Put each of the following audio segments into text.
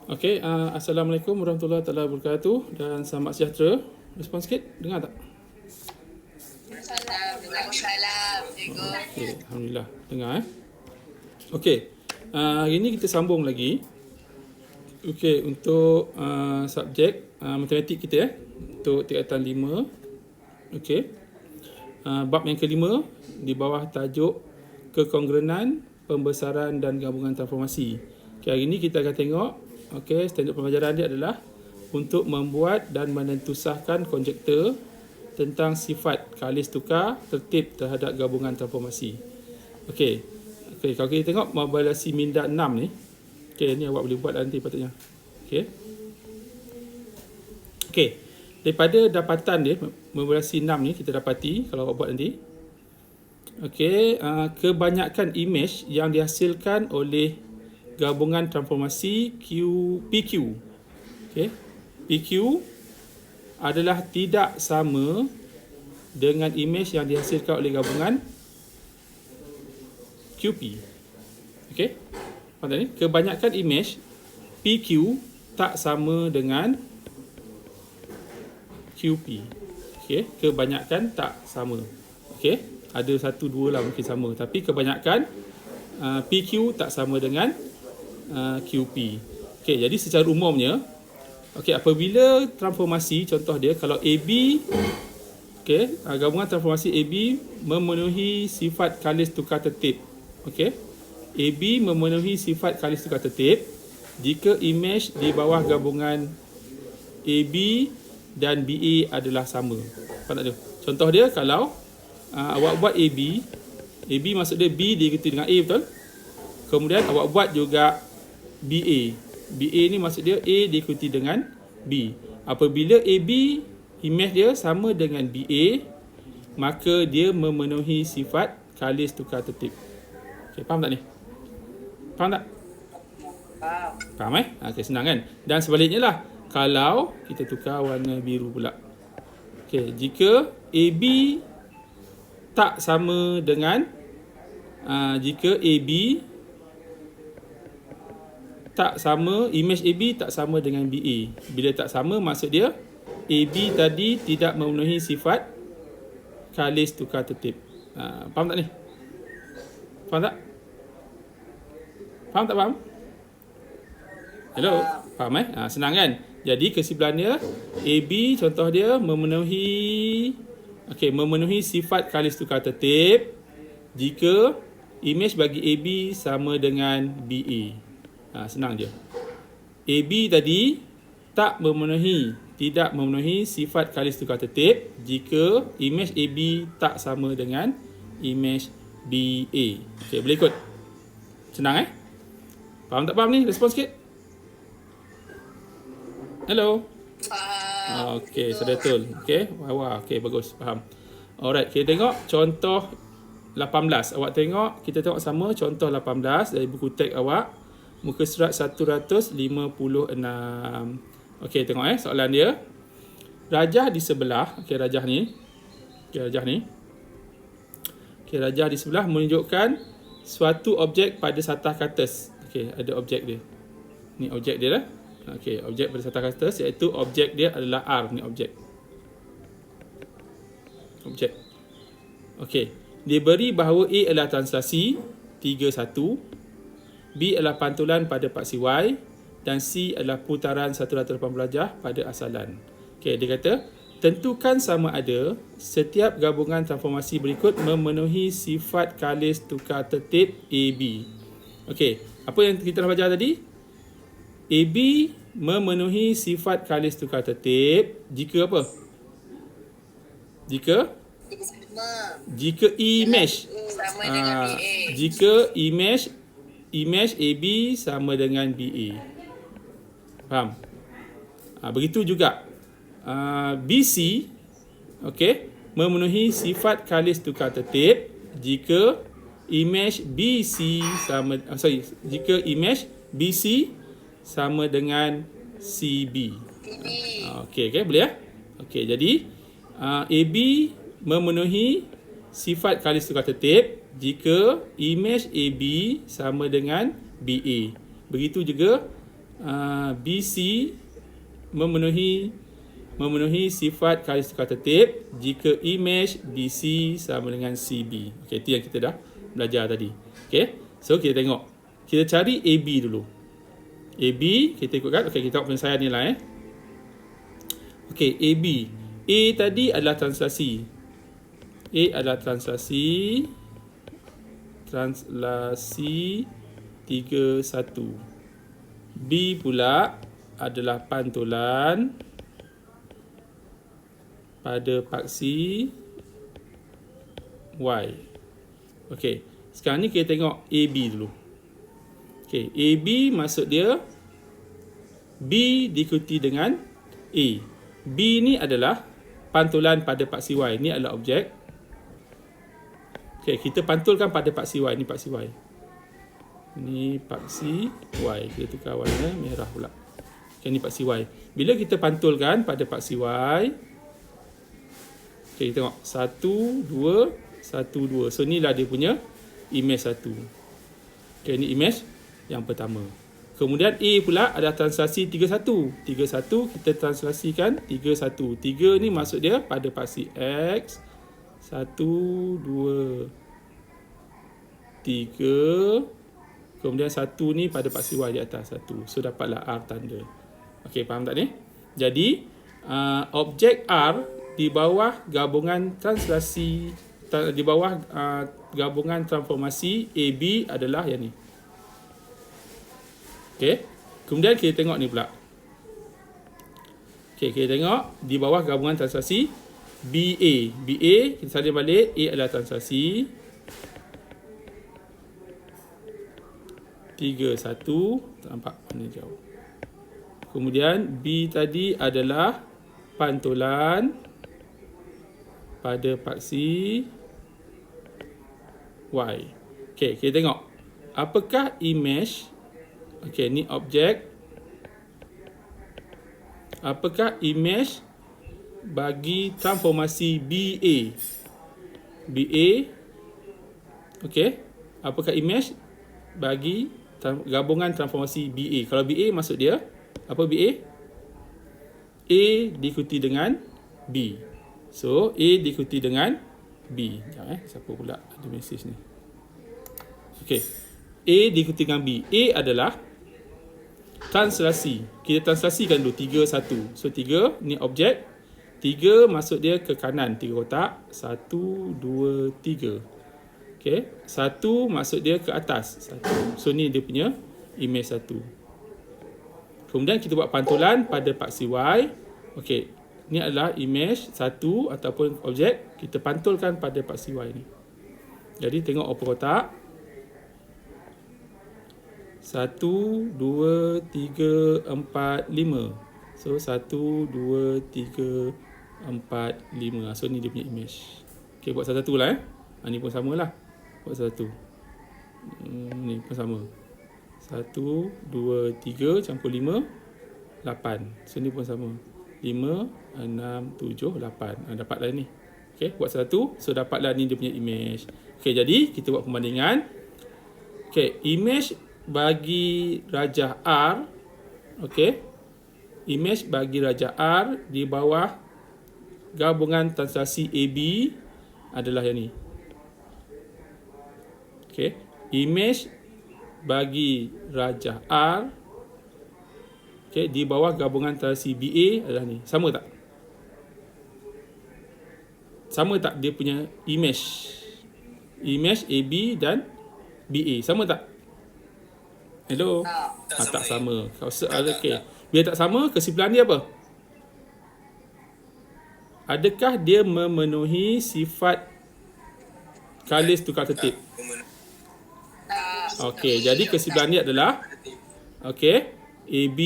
Okey, Assalamualaikum warahmatullahi taala wabarakatuh dan selamat sejahtera. Respon sikit, dengar tak? Waalaikumsalam. Okey, alhamdulillah. Dengar Okey. Hari ni kita sambung lagi. Okey, untuk subjek matematik kita untuk tingkatan 5. Okey. Bab yang kelima di bawah tajuk kekongruenan, pembesaran dan gabungan transformasi. Okey, hari ni kita akan tengok standard pembelajaran dia adalah untuk membuat dan menentusahkan konjektor tentang sifat kalis tukar tertib terhadap gabungan transformasi. Okey, kalau kita tengok modulasi minda 6 ni, ni awak boleh buat nanti patutnya. Okey, daripada dapatan dia modulasi 6 ni kita dapati kalau awak buat nanti. Kebanyakan imej yang dihasilkan oleh gabungan transformasi PQ. PQ adalah tidak sama dengan imej yang dihasilkan oleh gabungan QP. Faham tak ni? Kebanyakan imej PQ tak sama dengan QP. Kebanyakan tak sama. Ada satu dua lah mungkin sama, tapi kebanyakan PQ tak sama dengan QP. Jadi secara umumnya, apabila transformasi, contoh dia kalau AB, gabungan transformasi AB memenuhi sifat kalis tukar tertib. AB memenuhi sifat kalis tukar tertib jika imej di bawah gabungan AB dan BA adalah sama. Faham tak tu? Contoh dia kalau awak buat AB maksud dia B diikuti dengan A, betul? Kemudian awak buat juga BA ni maksud dia A diikuti dengan B. Apabila AB imej dia sama dengan BA, maka dia memenuhi sifat kalis tukar tertib. Faham tak ni? Faham tak? Faham senang kan? Dan sebaliknya lah, kalau kita tukar warna biru pula. Jika AB tak sama dengan jika AB tak sama, imej AB tak sama dengan BA. Bila tak sama, maksud dia AB tadi tidak memenuhi sifat kalis tukar tertib. Faham tak ni? Faham tak? Faham? Hello? Faham senang kan? Jadi kesimpulannya, AB contoh dia memenuhi sifat kalis tukar tertib jika imej bagi AB sama dengan BA. Senang je. AB tadi tidak memenuhi sifat kalis tukar tertib jika imej AB tak sama dengan imej BA. Boleh ikut? Senang Faham tak faham ni? Respon sikit. Hello? Faham. Sudah betul. Wah, bagus, faham. Alright, kita tengok contoh 18. Kita tengok sama contoh 18 dari buku teks awak. Muka surat 156. Tengok soalan dia. Rajah di sebelah, rajah ni. Rajah di sebelah menunjukkan suatu objek pada satah kertas. Ada objek dia. Ni objek dia lah. Objek pada satah kertas iaitu objek dia adalah R. Ni objek. Diberi bahawa A adalah translasi 3-1, B adalah pantulan pada paksi Y dan C adalah putaran 180 darjah pada asalan. Dia kata, tentukan sama ada setiap gabungan transformasi berikut memenuhi sifat kalis tukar tertib AB. Apa yang kita dah belajar tadi? AB memenuhi sifat kalis tukar tertib jika apa? Jika imej sama dengan BA. Jika imej AB sama dengan BA. Faham? Begitu juga BC memenuhi sifat kalis tukar tertib jika imej BC jika imej BC sama dengan CB. Boleh jadi AB memenuhi sifat kalis tukar tertib jika imej AB sama dengan BA. Begitu juga BC memenuhi sifat garis tukar tertib jika imej BC sama dengan CB. Okey, itu yang kita dah belajar tadi. Okey, so kita tengok. Kita cari AB dulu. AB, kita ikutkan. Okey, kita tengok penyelesaian ni lah. Okey, AB. A tadi adalah translasi. A adalah translasi 31. B pula adalah pantulan pada paksi Y. Okey, sekarang ni kita tengok AB dulu. Okey, AB maksud dia B diikuti dengan A. B ni adalah pantulan pada paksi Y. Ni adalah objek. Okey, kita pantulkan pada paksi Y. Ni paksi Y. Ni paksi Y. Kita tukar warna merah pula. Okey, ni paksi Y. Bila kita pantulkan pada paksi Y, okey, kita tengok 1, 2, 1, 2. So inilah dia punya imej 1. Okey, ni imej yang pertama. Kemudian A pula ada translasi 31. 31 kita translasikan 31. 3 ni maksud dia pada paksi X. 1, 2, 3. Kemudian 1 ni pada paksi Y di atas 1. So dapatlah R tanda. Okey, faham tak ni? Jadi objek R di bawah gabungan translasi, di bawah gabungan transformasi AB adalah yang ni. Okey, kemudian kita tengok ni pula. Okey, kita tengok di bawah gabungan translasi BA. BA, kita salin balik. A adalah translasi 3, 1. Tak nampak mana jauh. Kemudian B tadi adalah pantulan pada paksi Y. Okey, kita tengok. Apakah imej? Okey, ni objek. Apakah imej bagi transformasi BA? BA. Okey. Apakah imej bagi gabungan transformasi BA? Kalau BA maksud dia, apa BA? A diikuti dengan B. So, A diikuti dengan B. Sekejap siapa pula ada mesej ni? Okey. A diikuti dengan B. A adalah translasi. Kita translasikan dulu 3, 1. So 3 ni objek. 3 maksud dia ke kanan 3 kotak. 1, 2, 3. Okey. 1 maksud dia ke atas 1. So ni dia punya imej 1. Kemudian kita buat pantulan pada paksi Y. Okey. Ni adalah imej 1 ataupun objek. Kita pantulkan pada paksi Y ni. Jadi tengok apa kotak. 1, 2, 3, 4, 5. So 1, 2, 3, 4, 5. So ni dia punya imej. Okey, buat satu lah ni pun sama lah. Buat satu. Ni pun sama. 1, 2, 3 campur 5, 8. So ni pun sama. 5, 6, 7, 8. Dapatlah ni. Okey, buat satu. So dapatlah ni dia punya imej. Okey, jadi kita buat perbandingan. Okey, imej bagi rajah R. Okey. Imej bagi rajah R di bawah gabungan translasi AB adalah yang ni. Okey. Imej bagi rajah R, okey, di bawah gabungan translasi BA adalah ni. Sama tak? Sama tak dia punya imej? Imej AB dan BA. Sama tak? Hello? Tak sama. Okey. Bila tak sama, kesimpulan dia apa? Adakah dia memenuhi sifat kalis tukar tertib? Okey, jadi kesimpulan dia adalah okey, AB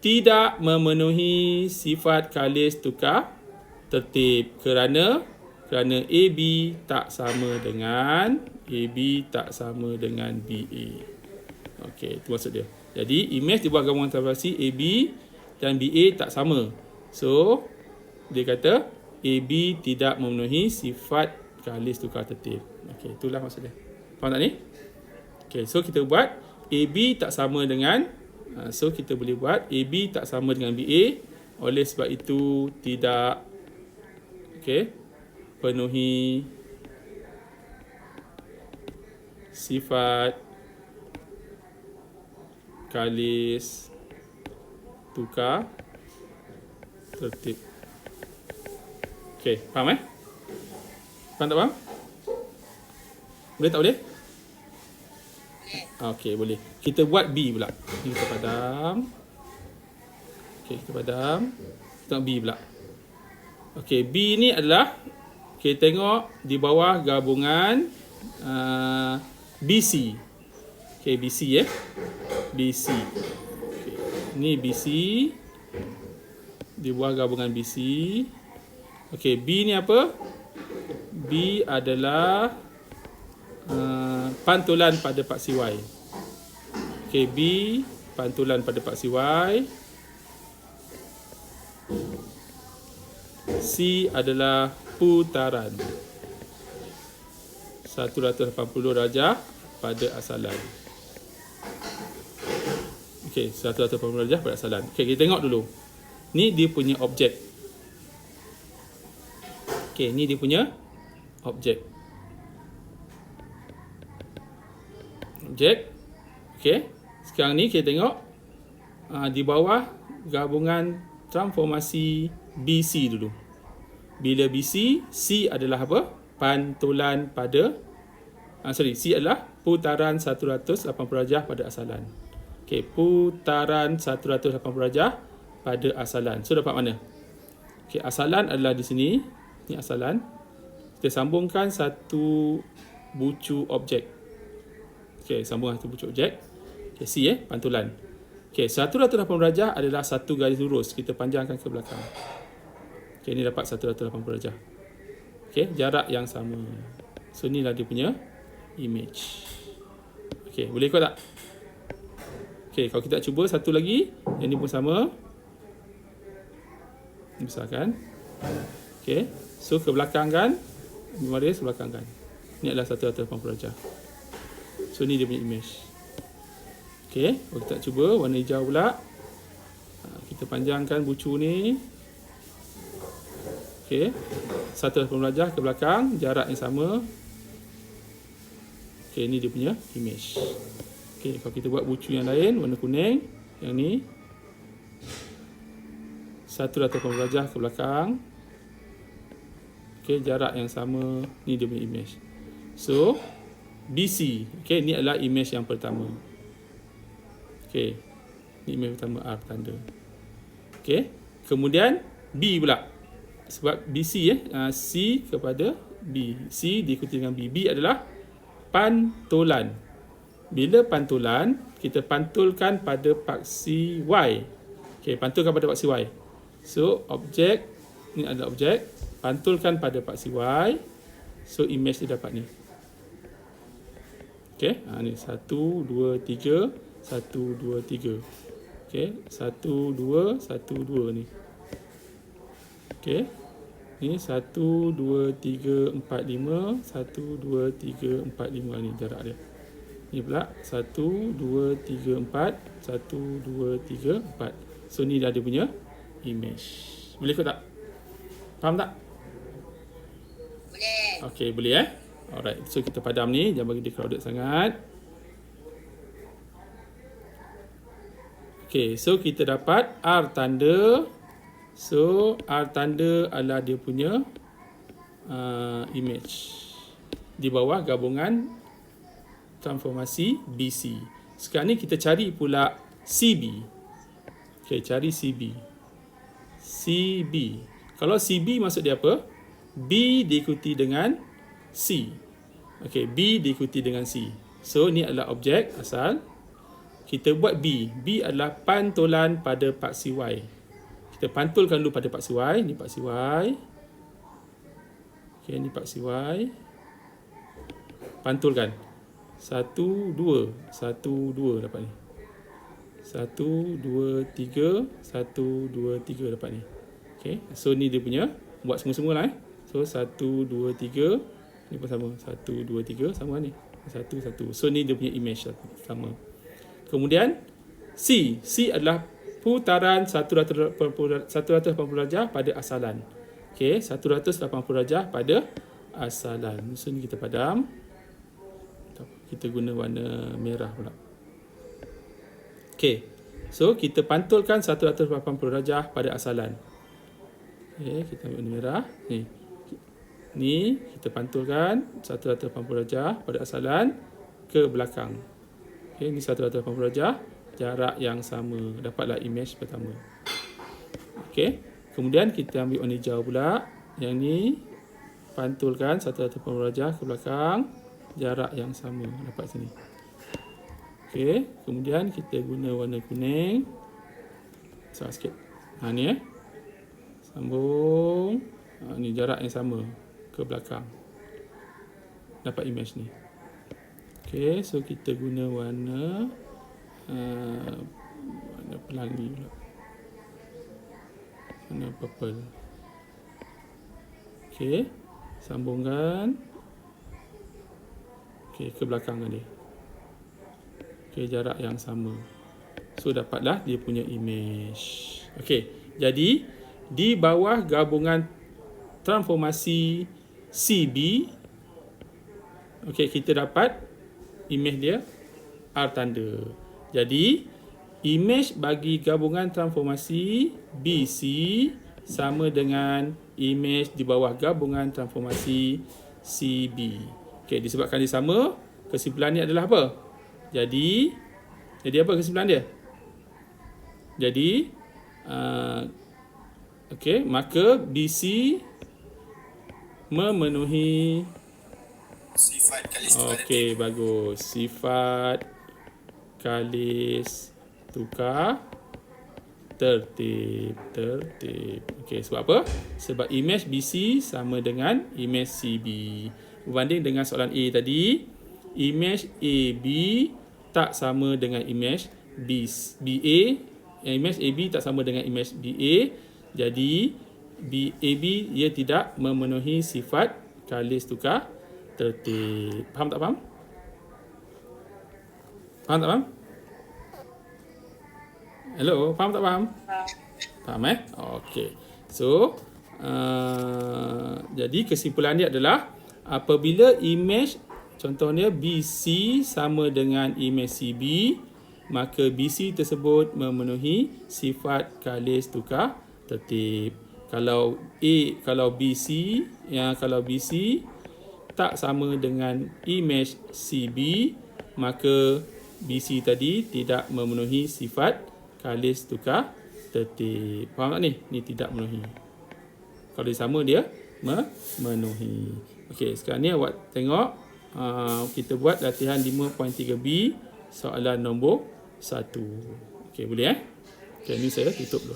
tidak memenuhi sifat kalis tukar tertib kerana AB tak sama dengan BA. Okey, itu maksud dia. Jadi, imej di bawah gabungan translasi AB dan BA tak sama. So, dia kata AB tidak memenuhi sifat kalis tukar tertib. Okey, itulah maksud dia. Faham tak ni? Okey, so kita buat AB tak sama dengan So kita boleh buat AB tak sama dengan BA. Oleh sebab itu tidak penuhi sifat kalis tukar tertib. Faham Faham tak faham? Boleh tak boleh? Boleh. Kita buat B pula. Ni kita padam. Kita padam. Kita B pula. B ni adalah tengok di bawah gabungan BC. BC BC. Ni BC di bawah gabungan BC. B ni apa? B adalah pantulan pada paksi Y. B pantulan pada paksi Y. C adalah putaran 180 darjah pada asalan. 180 darjah pada asalan. Kita tengok dulu. Ni dia punya objek. Ni dia punya objek. Sekarang ni kita tengok di bawah gabungan transformasi BC dulu. Bila BC, C adalah apa? Pantulan pada C adalah putaran 180 darjah pada asalan. Putaran 180 darjah pada asalan. So dapat mana? Asalan adalah di sini. Ni asalan. Kita sambungkan satu bucu objek. Sambung satu bucu objek. C pantulan. 180 darjah adalah satu garis lurus. Kita panjangkan ke belakang. Ini dapat 180 darjah. Jarak yang sama. So inilah dia punya image. Boleh ikut tak? Kalau kita cuba satu lagi, yang ni pun sama. Besarkan. So ke belakang kan? Baris belakang kan. Ini adalah 180 darjah. So ni dia punya image. Kalau kita cuba warna hijau pula. Kita panjangkan bucu ni. 180 darjah ke belakang, jarak yang sama. Ini dia punya image. Kalau kita buat bucu yang lain warna kuning, yang ni 180 darjah ke belakang. Jarak yang sama, ni dia punya image. So BC, ni adalah image yang pertama. Ni image pertama R tanda. Kemudian B pula. Sebab BC C kepada B. C diikuti dengan B. B adalah pantulan. Bila pantulan, kita pantulkan pada paksi Y. Pantulkan pada paksi Y. So objek, ni adalah objek, pantulkan pada paksi Y. So image dia dapat ni. Ni 1, 2, 3, 1, 2, 3. 1, 2, 1, 2 ni. Ni 1, 2, 3, 4, 5. 1, 2, 3, 4, 5 ni jarak dia. Ni pula 1, 2, 3, 4. 1, 2, 3, 4. So ni dah dia punya image. Boleh ikut tak? Faham tak? Boleh. Boleh Alright. So kita padam ni, jangan bagi dia crowded sangat. So kita dapat R tanda. So R tanda adalah dia punya image di bawah gabungan transformasi BC. Sekarang ni kita cari pula CB. Cari CB. CB. Kalau CB maksud dia apa? B diikuti dengan C. B diikuti dengan C. So ni adalah objek asal. Kita buat B. B adalah pantulan pada paksi Y. Kita pantulkan dulu pada paksi Y. Ni paksi Y. Ni paksi Y. Pantulkan. 1, 2. 1, 2 dapat ni. 1, 2, 3. 1, 2, 3 dapat ni. So ni dia punya. Buat semua-semua lah So 1, 2, 3. Ni pun sama. 1, 2, 3 sama ni. 1, 1. So ni dia punya image sama. Kemudian C adalah putaran 180 darjah pada asalan. Okey, 180 darjah pada asalan. So ni kita padam. Kita guna warna merah pula. Okey. So kita pantulkan 180 darjah pada asalan. Okey, kita ambil warna merah. Ni kita pantulkan 180 darjah pada asalan ke belakang. Okey, ni 180 darjah, jarak yang sama. Dapatlah imej pertama. Okey, kemudian kita ambil warna hijau pula. Yang ni pantulkan 180 darjah ke belakang, jarak yang sama. Dapat sini. Okey, kemudian kita guna warna kuning. Besar sikit. Ni sambung. Ni jarak yang sama ke belakang. Dapat imej ni. Okey, so kita guna warna pelangi pula. Warna purple. Okey, sambungkan. Okey, ke belakang dia. Okey, jarak yang sama. So dapatlah dia punya imej. Okey, jadi di bawah gabungan transformasi CB, okey, kita dapat imej dia R tanda. Jadi imej bagi gabungan transformasi BC sama dengan imej di bawah gabungan transformasi CB. Okey, disebabkan dia sama, kesimpulan ni adalah apa? Jadi apa kesimpulan dia? Jadi okey, maka BC memenuhi Sifat kalis tukar. okey, bagus. Sifat kalis tukar tertib. Okey, sebab apa? Sebab imej BC sama dengan imej CB. Berbanding dengan soalan A tadi, imej AB tak sama dengan imej BA. Imej AB tak sama dengan imej BA. Jadi AB ia tidak memenuhi sifat kalis tukar tertib. Faham tak faham? Faham tak faham? Hello, faham tak faham? Faham Okey. So, jadi kesimpulan dia adalah apabila imej contohnya BC sama dengan imej CB, maka BC tersebut memenuhi sifat kalis tukar tertib. Kalau BC tak sama dengan imej CB, maka BC tadi tidak memenuhi sifat kalis tukar tertib. Faham tak ni? Ni tidak memenuhi. Kalau dia sama, dia memenuhi. Okey, sekarang ni awak tengok kita buat latihan 5.3b soalan nombor 1. Okey, boleh Okey, ni saya tutup dulu.